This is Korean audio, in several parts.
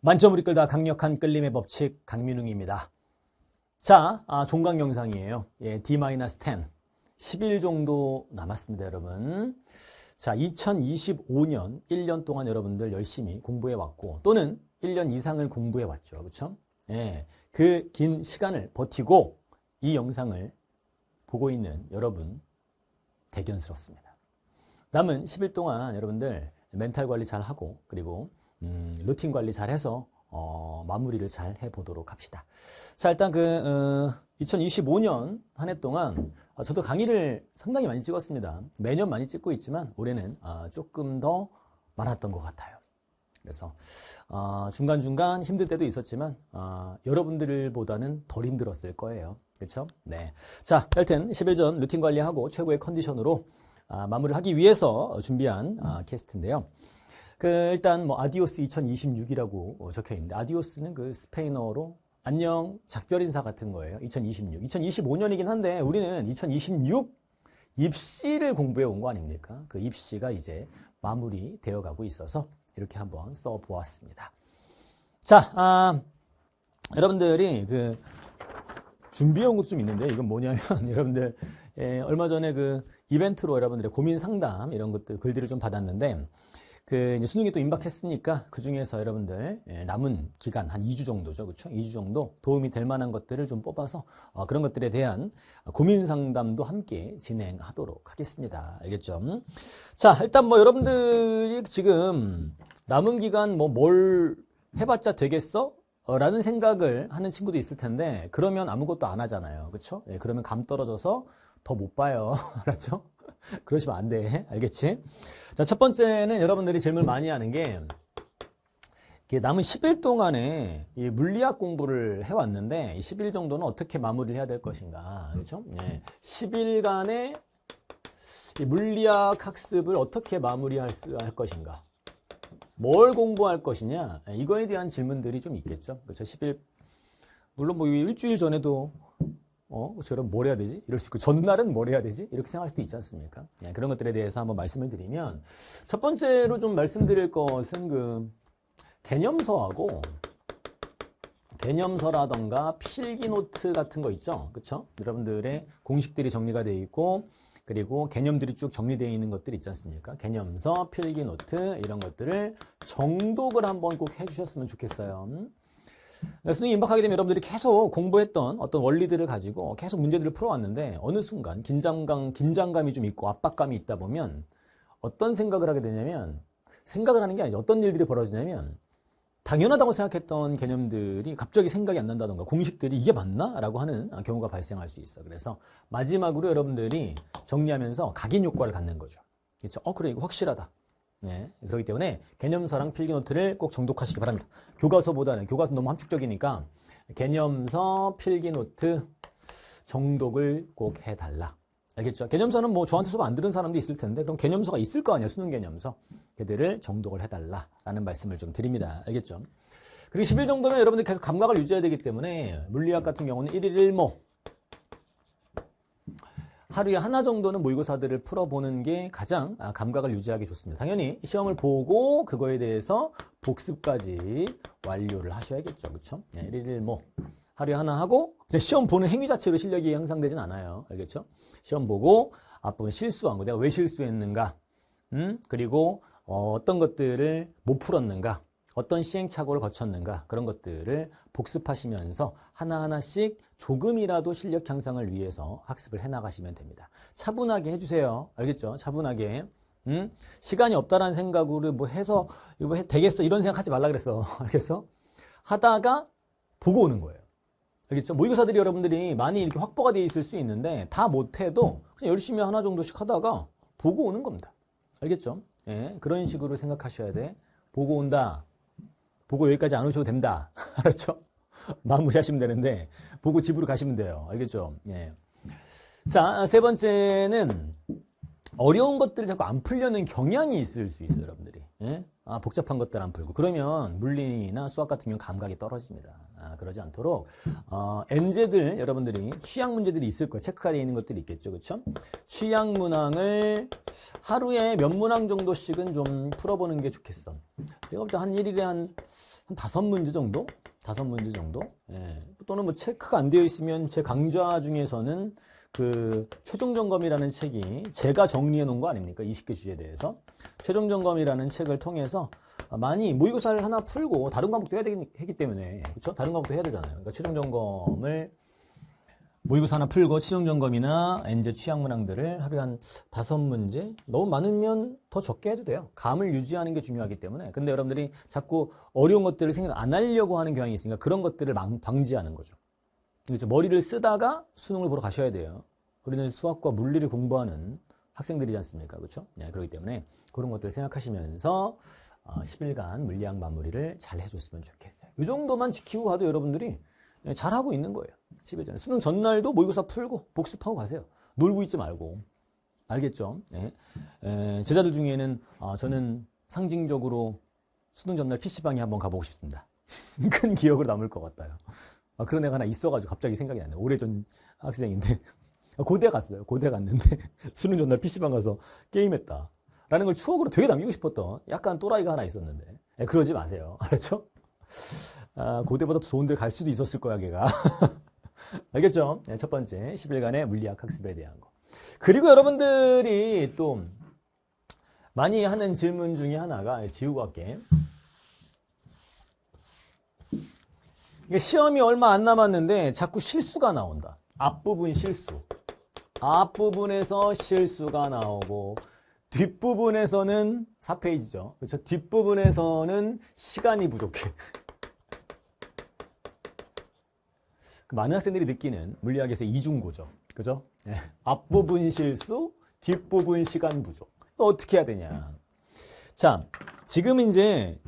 만점을 이끌다 강력한 끌림의 법칙 강민웅입니다. 자, 종강 영상이에요. 예, D-10. 10일 정도 남았습니다, 여러분. 자, 2025년 1년 동안 여러분들 열심히 공부해 왔고, 또는 1년 이상을 공부해 왔죠. 그렇죠? 예, 그 긴 시간을 버티고 이 영상을 보고 있는 여러분 대견스럽습니다. 남은 10일 동안 여러분들 멘탈 관리 잘 하고, 그리고 루틴 관리 잘 해서 마무리를 잘 해보도록 합시다. 자, 일단 2025년 한 해 동안 저도 강의를 상당히 많이 찍었습니다. 매년 많이 찍고 있지만 올해는 조금 더 많았던 것 같아요. 그래서 중간중간 힘들 때도 있었지만 여러분들보다는 덜 힘들었을 거예요. 그렇죠? 네. 자, 하여튼 10일 전 루틴 관리하고 최고의 컨디션으로 마무리를 하기 위해서 준비한 캐스트인데요. 일단 아디오스 2026이라고 적혀 있는데, 아디오스는 그 스페인어로 안녕, 작별 인사 같은 거예요. 2026. 2025년이긴 한데 우리는 2026 입시를 공부해 온 거 아닙니까? 그 입시가 이제 마무리 되어 가고 있어서 이렇게 한번 써 보았습니다. 자, 여러분들이 준비해 온 것 좀 있는데, 이건 뭐냐면 여러분들 얼마 전에 이벤트로 여러분들의 고민 상담 이런 것들 글들을 좀 받았는데, 이제 수능이 또 임박했으니까 그 중에서 여러분들 남은 기간 한 2주 정도죠. 그렇죠? 2주 정도 도움이 될 만한 것들을 좀 뽑아서 그런 것들에 대한 고민 상담도 함께 진행하도록 하겠습니다. 알겠죠? 자, 일단 여러분들이 지금 남은 기간 뭘 해봤자 되겠어? 라는 생각을 하는 친구도 있을 텐데, 그러면 아무것도 안 하잖아요. 그렇죠? 그러면 감 떨어져서 더 못 봐요. 알았죠? 그러시면 안 돼. 알겠지? 자, 첫 번째는 여러분들이 질문 많이 하는 게, 남은 10일 동안에 이 물리학 공부를 해왔는데, 이 10일 정도는 어떻게 마무리를 해야 될 것인가. 그렇죠? 10일간의 이 물리학 학습을 어떻게 마무리할 것인가. 뭘 공부할 것이냐. 이거에 대한 질문들이 좀 있겠죠. 그렇죠? 10일, 물론 일주일 전에도 저럼 뭘 해야 되지? 이럴 수 있고, 전날은 뭘 해야 되지? 이렇게 생각할 수도 있지 않습니까? 그런 것들에 대해서 한번 말씀을 드리면, 첫 번째로 좀 말씀드릴 것은 개념서라던가 필기노트 같은 거 있죠? 그쵸? 여러분들의 공식들이 정리가 되어 있고, 그리고 개념들이 쭉 정리되어 있는 것들이 있지 않습니까? 개념서, 필기노트, 이런 것들을 정독을 한번 꼭 해주셨으면 좋겠어요. 수능이 임박하게 되면 여러분들이 계속 공부했던 어떤 원리들을 가지고 계속 문제들을 풀어왔는데, 어느 순간 긴장감이 좀 있고 압박감이 있다 보면 어떤 생각을 하게 되냐면, 생각을 하는 게 아니죠. 어떤 일들이 벌어지냐면, 당연하다고 생각했던 개념들이 갑자기 생각이 안 난다던가, 공식들이 이게 맞나? 라고 하는 경우가 발생할 수 있어. 그래서 마지막으로 여러분들이 정리하면서 각인 효과를 갖는 거죠. 그렇죠? 그래, 이거 확실하다. 네, 그렇기 때문에 개념서랑 필기노트를 꼭 정독하시기 바랍니다. 교과서보다는, 교과서 너무 함축적이니까 개념서, 필기노트 정독을 꼭 해달라. 알겠죠? 개념서는 저한테 수업 안 들은 사람도 있을 텐데, 그럼 개념서가 있을 거 아니야, 수능 개념서. 걔들을 정독을 해달라라는 말씀을 좀 드립니다. 알겠죠? 그리고 10일 정도면 여러분들 계속 감각을 유지해야 되기 때문에, 물리학 같은 경우는 1일 1모. 하루에 하나 정도는 모의고사들을 풀어보는 게 가장 감각을 유지하기 좋습니다. 당연히 시험을 보고 그거에 대해서 복습까지 완료를 하셔야겠죠. 그렇죠? 1일 1모. 하루에 하나 하고, 시험 보는 행위 자체로 실력이 향상되진 않아요. 알겠죠? 시험 보고 앞부분 실수한 거, 내가 왜 실수했는가, 그리고 어떤 것들을 못 풀었는가, 어떤 시행착오를 거쳤는가, 그런 것들을 복습하시면서 하나하나씩 조금이라도 실력 향상을 위해서 학습을 해나가시면 됩니다. 차분하게 해주세요. 알겠죠? 차분하게. 시간이 없다라는 생각으로 해서 이거 되겠어 이런 생각하지 말라 그랬어. 알겠어? 하다가 보고 오는 거예요. 알겠죠? 모의고사들이 여러분들이 많이 이렇게 확보가 되어 있을 수 있는데, 다 못해도 그냥 열심히 하나 정도씩 하다가 보고 오는 겁니다. 알겠죠? 그런 식으로 생각하셔야 돼. 보고 온다. 보고 여기까지 안 오셔도 된다. 알았죠? 마무리하시면 되는데, 보고 집으로 가시면 돼요. 알겠죠? 자, 세 번째는 어려운 것들을 자꾸 안 풀려는 경향이 있을 수 있어요, 여러분들이. 복잡한 것들 안 풀고. 그러면 물리나 수학 같은 경우 감각이 떨어집니다. 그러지 않도록 N제들 여러분들이 취약 문제들이 있을 거예요. 체크가 되어 있는 것들이 있겠죠. 그렇죠? 취약 문항을 하루에 몇 문항 정도씩은 좀 풀어보는 게 좋겠어. 제가 볼 때 한 1일에 한 5문제 정도? 5문제 정도? 예. 또는 뭐 체크가 안 되어 있으면 제 강좌 중에서는 그 최종점검이라는 책이 제가 정리해 놓은 거 아닙니까? 20개 주제에 대해서. 최종점검이라는 책을 통해서 많이 모의고사를 하나 풀고 다른 과목도 해야 되기 때문에, 그렇죠? 다른 과목도 해야 되잖아요. 그러니까 최종점검을 모의고사 하나 풀고 최종점검이나 N제 취약 문항들을 하루에 한 5문제? 너무 많으면 더 적게 해도 돼요. 감을 유지하는 게 중요하기 때문에. 근데 여러분들이 자꾸 어려운 것들을 생각 안 하려고 하는 경향이 있으니까 그런 것들을 방지하는 거죠. 그렇죠? 머리를 쓰다가 수능을 보러 가셔야 돼요. 우리는 수학과 물리를 공부하는 학생들이지 않습니까? 그렇죠? 네, 그렇기 때문에 그런 것들을 생각하시면서 10일간 물리학 마무리를 잘 해줬으면 좋겠어요. 이 정도만 지키고 가도 여러분들이 잘하고 있는 거예요. 10일 전에. 수능 전날도 모의고사 풀고 복습하고 가세요. 놀고 있지 말고. 알겠죠? 네. 제자들 중에는 저는 상징적으로 수능 전날 PC방에 한번 가보고 싶습니다. 큰 기억으로 남을 것 같아요. 그런 애가 하나 있어가지고 갑자기 생각이 나네요. 오래전 학생인데 고대 갔어요. 고대 갔는데 수능 전날 PC방 가서 게임했다 라는 걸 추억으로 되게 남기고 싶었던 약간 또라이가 하나 있었는데 그러지 마세요. 알았죠? 고대보다 더 좋은 데 갈 수도 있었을 거야 걔가. 알겠죠? 네, 첫 번째 10일간의 물리학 학습에 대한 거. 그리고 여러분들이 또 많이 하는 질문 중에 하나가 지우고 갈게. 시험이 얼마 안 남았는데 자꾸 실수가 나온다. 앞부분 실수. 앞부분에서 실수가 나오고 뒷부분에서는 4페이지죠. 그렇죠? 뒷부분에서는 시간이 부족해. 많은 학생들이 느끼는 물리학에서 이중고죠. 그죠? 네. 앞부분 실수, 뒷부분 시간 부족. 어떻게 해야 되냐. 자, 지금 이제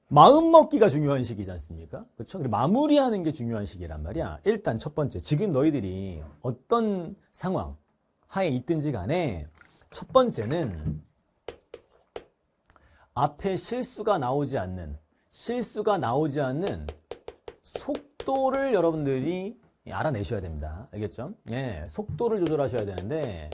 마음 먹기가 중요한 시기지 않습니까? 그렇죠? 마무리하는 게 중요한 시기란 말이야. 일단 첫 번째, 지금 너희들이 어떤 상황 하에 있든지 간에 첫 번째는 앞에 실수가 나오지 않는 속도를 여러분들이 알아내셔야 됩니다. 알겠죠? 예, 속도를 조절하셔야 되는데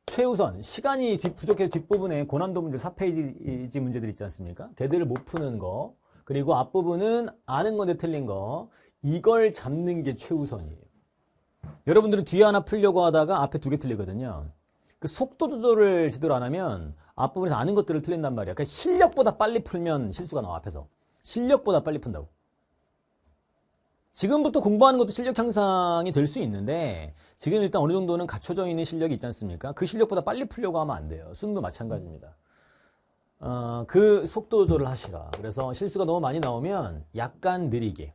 최우선 시간이 부족해서 뒷부분에 고난도 문제 4페이지 문제들 있지 않습니까? 걔들을 못 푸는 거 그리고 앞부분은 아는 건데 틀린 거 이걸 잡는 게 최우선이에요. 여러분들은 뒤에 하나 풀려고 하다가 앞에 2개 틀리거든요. 그 속도 조절을 제대로 안 하면 앞부분에서 아는 것들을 틀린단 말이야. 그러니까 실력보다 빨리 풀면 실수가 나와 앞에서. 실력보다 빨리 푼다고. 지금부터 공부하는 것도 실력 향상이 될 수 있는데 지금 일단 어느 정도는 갖춰져 있는 실력이 있지 않습니까? 그 실력보다 빨리 풀려고 하면 안 돼요. 수능도 마찬가지입니다. 그 속도 조절을 하시라. 그래서 실수가 너무 많이 나오면 약간 느리게.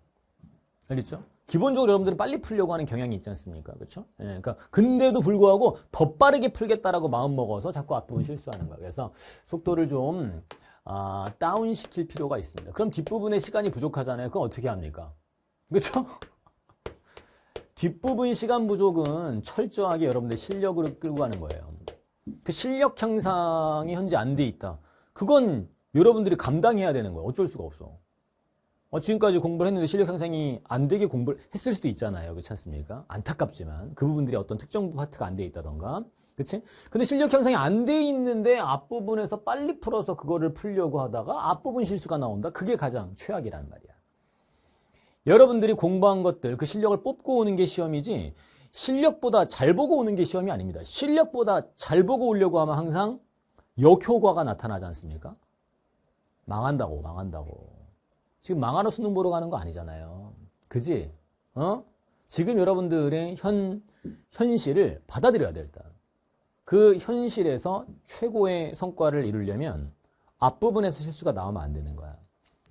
알겠죠? 기본적으로 여러분들이 빨리 풀려고 하는 경향이 있지 않습니까? 그렇죠? 예, 그러니까 근데도 불구하고 더 빠르게 풀겠다라고 마음 먹어서 자꾸 앞부분 실수하는 거예요. 그래서 속도를 좀 다운 시킬 필요가 있습니다. 그럼 뒷부분에 시간이 부족하잖아요. 그럼 어떻게 합니까? 그렇죠? 뒷부분 시간 부족은 철저하게 여러분들 실력으로 끌고 가는 거예요. 그 실력 향상이 현재 안 돼 있다. 그건 여러분들이 감당해야 되는 거예요. 어쩔 수가 없어. 지금까지 공부를 했는데 실력 향상이 안 되게 공부를 했을 수도 있잖아요. 그렇지 않습니까? 안타깝지만 그 부분들이 어떤 특정 파트가 안 돼 있다던가. 그치? 근데 실력 향상이 안 돼 있는데 앞부분에서 빨리 풀어서 그거를 풀려고 하다가 앞부분 실수가 나온다. 그게 가장 최악이란 말이야. 여러분들이 공부한 것들 그 실력을 뽑고 오는 게 시험이지 실력보다 잘 보고 오는 게 시험이 아닙니다. 실력보다 잘 보고 오려고 하면 항상 역효과가 나타나지 않습니까? 망한다고. 지금 망하러 수능 보러 가는 거 아니잖아요. 그지? 지금 여러분들의 현실을 받아들여야 돼, 일단. 그 현실에서 최고의 성과를 이루려면 앞부분에서 실수가 나오면 안 되는 거야.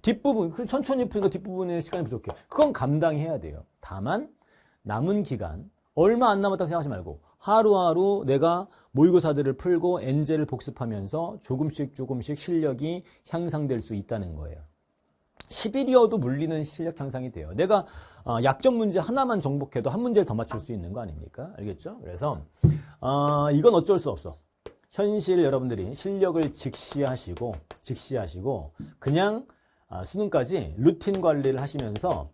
뒷부분, 천천히 푸니까 뒷부분에 시간이 부족해. 그건 감당해야 돼요. 다만 남은 기간 얼마 안 남았다고 생각하지 말고 하루하루 내가 모의고사들을 풀고 N제를 복습하면서 조금씩 실력이 향상될 수 있다는 거예요. 10일이어도 물리는 실력 향상이 돼요. 내가 약점 문제 하나만 정복해도 한 문제를 더 맞출 수 있는 거 아닙니까? 알겠죠? 그래서 이건 어쩔 수 없어. 현실 여러분들이 실력을 직시하시고 그냥 수능까지 루틴 관리를 하시면서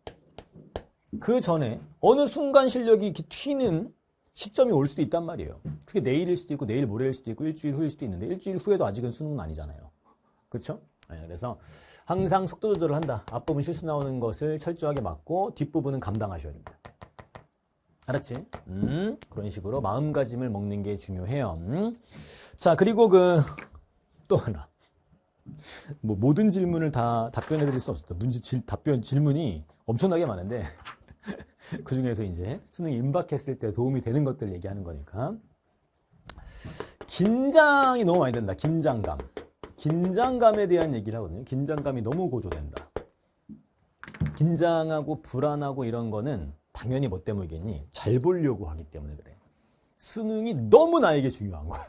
그 전에 어느 순간 실력이 이렇게 튀는 시점이 올 수도 있단 말이에요. 그게 내일일 수도 있고 내일 모레일 수도 있고 일주일 후일 수도 있는데 일주일 후에도 아직은 수능은 아니잖아요. 그렇죠? 네, 그래서 항상 속도 조절을 한다. 앞부분 실수 나오는 것을 철저하게 막고 뒷부분은 감당하셔야 됩니다. 알았지? 그런 식으로 마음가짐을 먹는 게 중요해요. 자, 그리고 또 하나. 뭐 모든 질문을 다 답변해 드릴 수 없습니다. 질문이 엄청나게 많은데 그 중에서 이제 수능 임박했을 때 도움이 되는 것들 얘기하는 거니까. 긴장이 너무 많이 된다. 긴장감. 긴장감에 대한 얘기를 하거든요. 긴장감이 너무 고조된다. 긴장하고 불안하고 이런 거는 당연히 뭐 때문이겠니? 잘 보려고 하기 때문에 그래. 수능이 너무 나에게 중요한 거야.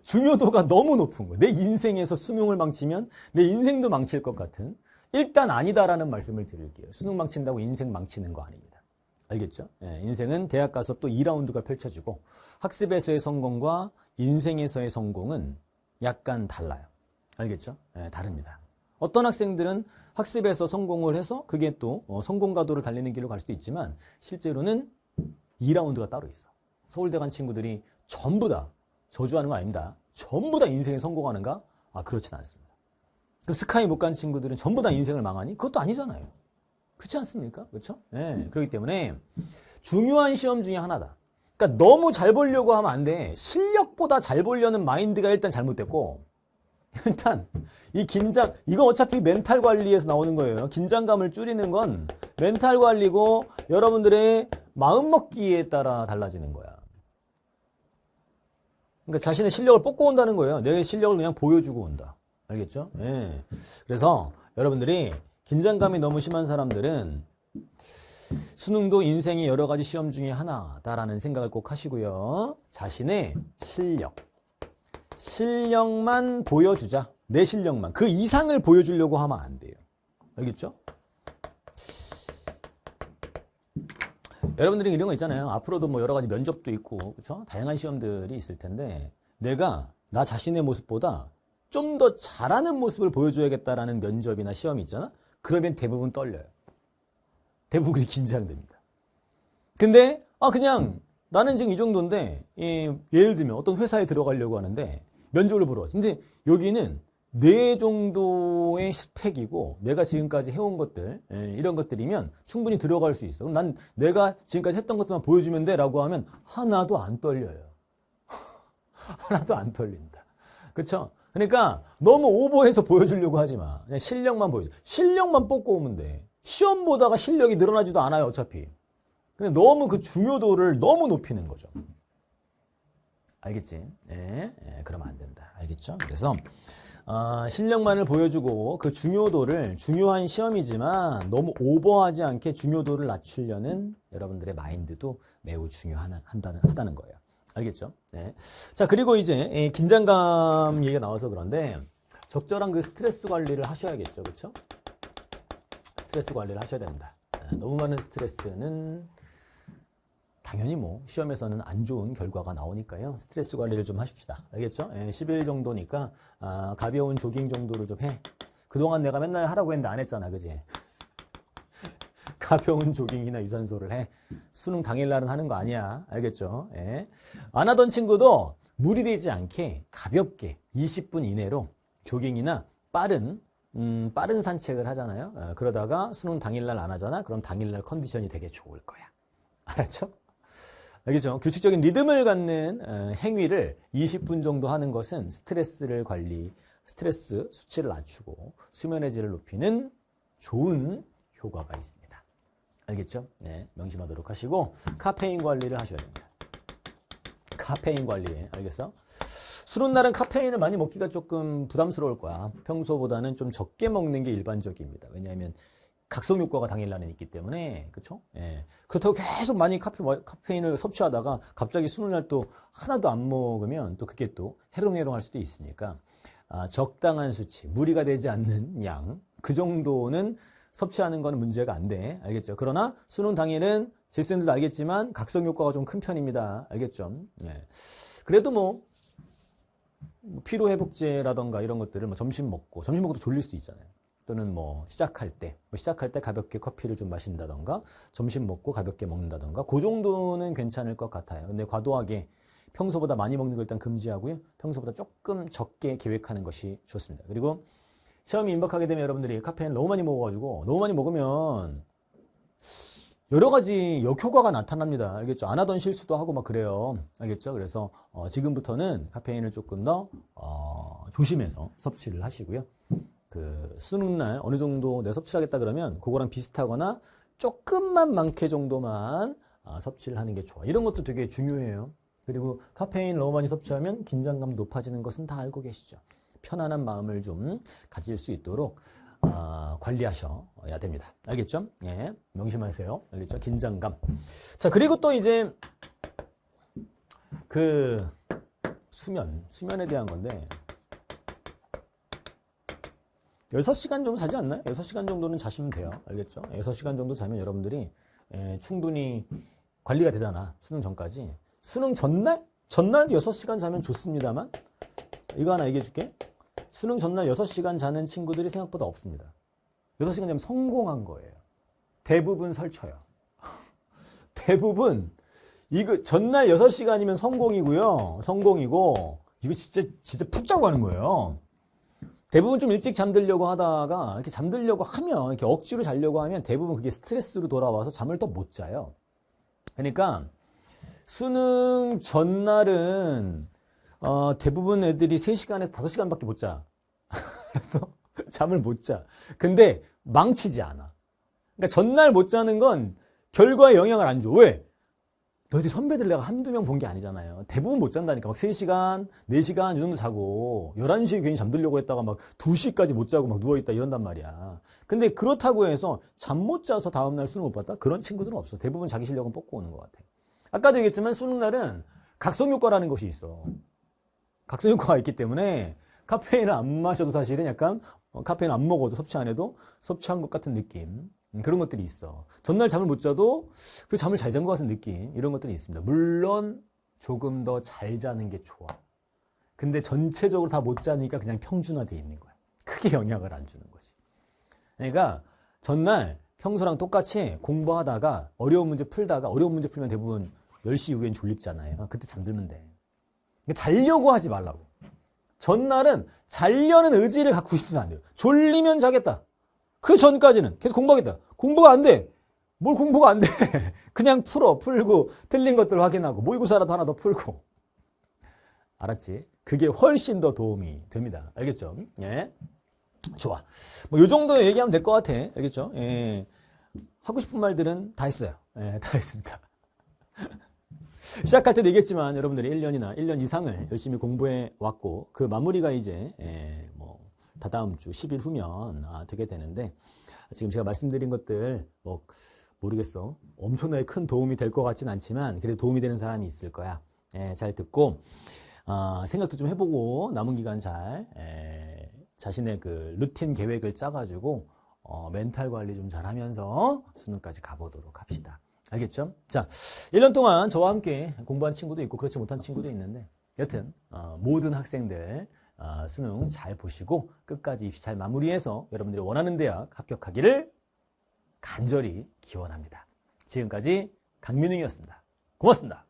중요도가 너무 높은 거야. 내 인생에서 수능을 망치면 내 인생도 망칠 것 같은. 일단 아니다라는 말씀을 드릴게요. 수능 망친다고 인생 망치는 거 아닙니다. 알겠죠? 예, 인생은 대학 가서 또 2라운드가 펼쳐지고 학습에서의 성공과 인생에서의 성공은 약간 달라요. 알겠죠? 예, 다릅니다. 어떤 학생들은 학습에서 성공을 해서 그게 또 성공 가도를 달리는 길로 갈 수도 있지만 실제로는 2라운드가 따로 있어. 서울대 간 친구들이 전부 다 저주하는 거 아닙니다. 전부 다 인생에 성공하는가? 아, 그렇진 않습니다. 그럼 스카이 못 간 친구들은 전부 다 인생을 망하니? 그것도 아니잖아요. 그렇지 않습니까? 그렇죠? 네, 그렇기 때문에 중요한 시험 중에 하나다. 그러니까 너무 잘 보려고 하면 안 돼. 실력보다 잘 보려는 마인드가 일단 잘못됐고 일단 이 이건 어차피 멘탈 관리에서 나오는 거예요. 긴장감을 줄이는 건 멘탈 관리고 여러분들의 마음먹기에 따라 달라지는 거야. 그러니까 자신의 실력을 뽑고 온다는 거예요. 내 실력을 그냥 보여주고 온다. 알겠죠? 예. 그래서 여러분들이 긴장감이 너무 심한 사람들은 수능도 인생의 여러 가지 시험 중에 하나다라는 생각을 꼭 하시고요. 자신의 실력만 보여주자. 내 실력만. 그 이상을 보여주려고 하면 안 돼요. 알겠죠? 여러분들이 이런 거 있잖아요. 앞으로도 뭐 여러 가지 면접도 있고, 그렇죠? 다양한 시험들이 있을 텐데, 내가 나 자신의 모습보다 좀 더 잘하는 모습을 보여줘야겠다라는 면접이나 시험이 있잖아? 그러면 대부분 떨려요. 대부분이 긴장됩니다. 근데, 그냥 나는 지금 이 정도인데, 예를 들면 어떤 회사에 들어가려고 하는데, 면접을 보러 왔어. 근데 여기는 내 정도의 스펙이고 내가 지금까지 해온 것들 이런 것들이면 충분히 들어갈 수 있어. 그럼 난 내가 지금까지 했던 것들만 보여주면 돼 라고 하면 하나도 안 떨려요. 하나도 안 떨린다. 그쵸? 그러니까 너무 오버해서 보여주려고 하지 마. 그냥 실력만 보여줘. 실력만 뽑고 오면 돼. 시험 보다가 실력이 늘어나지도 않아요 어차피. 근데 너무 그 중요도를 너무 높이는 거죠. 알겠지? 그러면 안 된다. 알겠죠? 그래서 실력만을 보여주고 그 중요도를 중요한 시험이지만 너무 오버하지 않게 중요도를 낮추려는 여러분들의 마인드도 매우 중요하다는 거예요. 알겠죠? 네. 자, 그리고 이제 긴장감 얘기가 나와서 그런데 적절한 그 스트레스 관리를 하셔야겠죠. 그렇죠? 스트레스 관리를 하셔야 됩니다. 너무 많은 스트레스는 당연히 뭐 시험에서는 안 좋은 결과가 나오니까요. 스트레스 관리를 좀 하십시다. 알겠죠? 10일 정도니까 가벼운 조깅 정도를 좀 해. 그동안 내가 맨날 하라고 했는데 안 했잖아. 그지? 가벼운 조깅이나 유산소를 해. 수능 당일날은 하는 거 아니야. 알겠죠? 안 하던 친구도 무리되지 않게 가볍게 20분 이내로 조깅이나 빠른 산책을 하잖아요. 그러다가 수능 당일날 안 하잖아. 그럼 당일날 컨디션이 되게 좋을 거야. 알았죠? 알겠죠? 규칙적인 리듬을 갖는 행위를 20분 정도 하는 것은 스트레스 수치를 낮추고 수면의 질을 높이는 좋은 효과가 있습니다. 알겠죠? 네, 명심하도록 하시고 카페인 관리를 하셔야 됩니다. 카페인 관리, 알겠어? 수능 날은 카페인을 많이 먹기가 조금 부담스러울 거야. 평소보다는 좀 적게 먹는 게 일반적입니다. 왜냐하면 각성 효과가 당일날에 있기 때문에, 그렇죠? 그렇다고 계속 많이 카페인을 섭취하다가 갑자기 수능 날 또 하나도 안 먹으면 또 그게 또 해롱해롱할 수도 있으니까 적당한 수치, 무리가 되지 않는 양, 그 정도는 섭취하는 건 문제가 안 돼. 알겠죠? 그러나 수능 당일은 재수생들도 알겠지만 각성 효과가 좀 큰 편입니다. 알겠죠? 그래도 뭐 피로회복제라던가 이런 것들을 점심 먹고 졸릴 수도 있잖아요. 또는 뭐 시작할 때 가볍게 커피를 좀 마신다던가 점심 먹고 가볍게 먹는다던가 그 정도는 괜찮을 것 같아요. 근데 과도하게 평소보다 많이 먹는 걸 일단 금지하고요. 평소보다 조금 적게 계획하는 것이 좋습니다. 그리고 시험이 임박하게 되면 여러분들이 카페인 너무 많이 먹어가지고 너무 많이 먹으면 여러 가지 역효과가 나타납니다. 알겠죠? 안 하던 실수도 하고 막 그래요. 알겠죠? 그래서 지금부터는 카페인을 조금 더 조심해서 섭취를 하시고요. 그 수능날 어느 정도 내 섭취를 하겠다 그러면 그거랑 비슷하거나 조금만 많게 정도만 섭취를 하는 게 좋아. 이런 것도 되게 중요해요. 그리고 카페인 너무 많이 섭취하면 긴장감 높아지는 것은 다 알고 계시죠. 편안한 마음을 좀 가질 수 있도록 관리하셔야 됩니다. 알겠죠? 예, 명심하세요. 알겠죠? 긴장감. 자, 그리고 또 이제 그 수면에 대한 건데 6시간 정도 자지 않나요? 6시간 정도는 자시면 돼요. 알겠죠? 6시간 정도 자면 여러분들이 충분히 관리가 되잖아. 수능 전까지. 수능 전날 6시간 자면 좋습니다만 이거 하나 얘기해 줄게. 수능 전날 6시간 자는 친구들이 생각보다 없습니다. 6시간 자면 성공한 거예요. 대부분 설쳐요. 대부분 이거 전날 6시간이면 성공이고요. 성공이고 이거 진짜 푹 자고 하는 거예요. 대부분 좀 일찍 잠들려고 하다가 이렇게 잠들려고 하면 이렇게 억지로 자려고 하면 대부분 그게 스트레스로 돌아와서 잠을 더 못 자요. 그러니까 수능 전날은 대부분 애들이 3시간에서 5시간밖에 못 자. 그래서 잠을 못 자. 근데 망치지 않아. 그러니까 전날 못 자는 건 결과에 영향을 안 줘. 왜? 너희들 선배들 내가 한두 명 본 게 아니잖아요. 대부분 못 잔다니까. 막 3시간, 4시간 이 정도 자고 11시에 괜히 잠들려고 했다가 막 2시까지 못 자고 막 누워있다 이런단 말이야. 근데 그렇다고 해서 잠 못 자서 다음날 수능 못 봤다? 그런 친구들은 없어. 대부분 자기 실력은 뽑고 오는 것 같아. 아까도 얘기했지만 수능날은 각성효과라는 것이 있어. 각성효과가 있기 때문에 카페인을 안 마셔도 사실은 약간 카페인 안 먹어도 섭취 안 해도 섭취한 것 같은 느낌. 그런 것들이 있어. 전날 잠을 못 자도 그 잠을 잘 잔 것 같은 느낌. 이런 것들이 있습니다. 물론 조금 더 잘 자는 게 좋아. 근데 전체적으로 다 못 자니까 그냥 평준화되어 있는 거야. 크게 영향을 안 주는 거지. 그러니까 전날 평소랑 똑같이 공부하다가 어려운 문제 풀다가 어려운 문제 풀면 대부분 10시 이후엔 졸립잖아요. 그때 잠들면 돼. 자려고 하지 말라고. 전날은 자려는 의지를 갖고 있으면 안 돼요. 졸리면 자겠다. 그 전까지는 계속 공부하겠다. 공부가 안 돼. 뭘 공부가 안 돼. 그냥 풀고 틀린 것들 확인하고 모의고사라도 하나 더 풀고. 알았지? 그게 훨씬 더 도움이 됩니다. 알겠죠? 예. 좋아. 뭐 요 정도 얘기하면 될 것 같아. 알겠죠? 예. 하고 싶은 말들은 다 했어요. 예, 다 했습니다. 시작할 때도 얘기했지만 여러분들이 1년 이상을 열심히 공부해 왔고 그 마무리가 이제 뭐 다다음 주 10일 후면 되게 되는데 지금 제가 말씀드린 것들 뭐 모르겠어. 엄청나게 큰 도움이 될 것 같진 않지만 그래도 도움이 되는 사람이 있을 거야. 잘 듣고 생각도 좀 해보고 남은 기간 잘 자신의 그 루틴 계획을 짜가지고 멘탈 관리 좀 잘하면서 수능까지 가보도록 합시다. 알겠죠? 자, 1년 동안 저와 함께 공부한 친구도 있고 그렇지 못한 친구도 있는데 여튼 모든 학생들 수능 잘 보시고 끝까지 입시 잘 마무리해서 여러분들이 원하는 대학 합격하기를 간절히 기원합니다. 지금까지 강민웅이었습니다. 고맙습니다.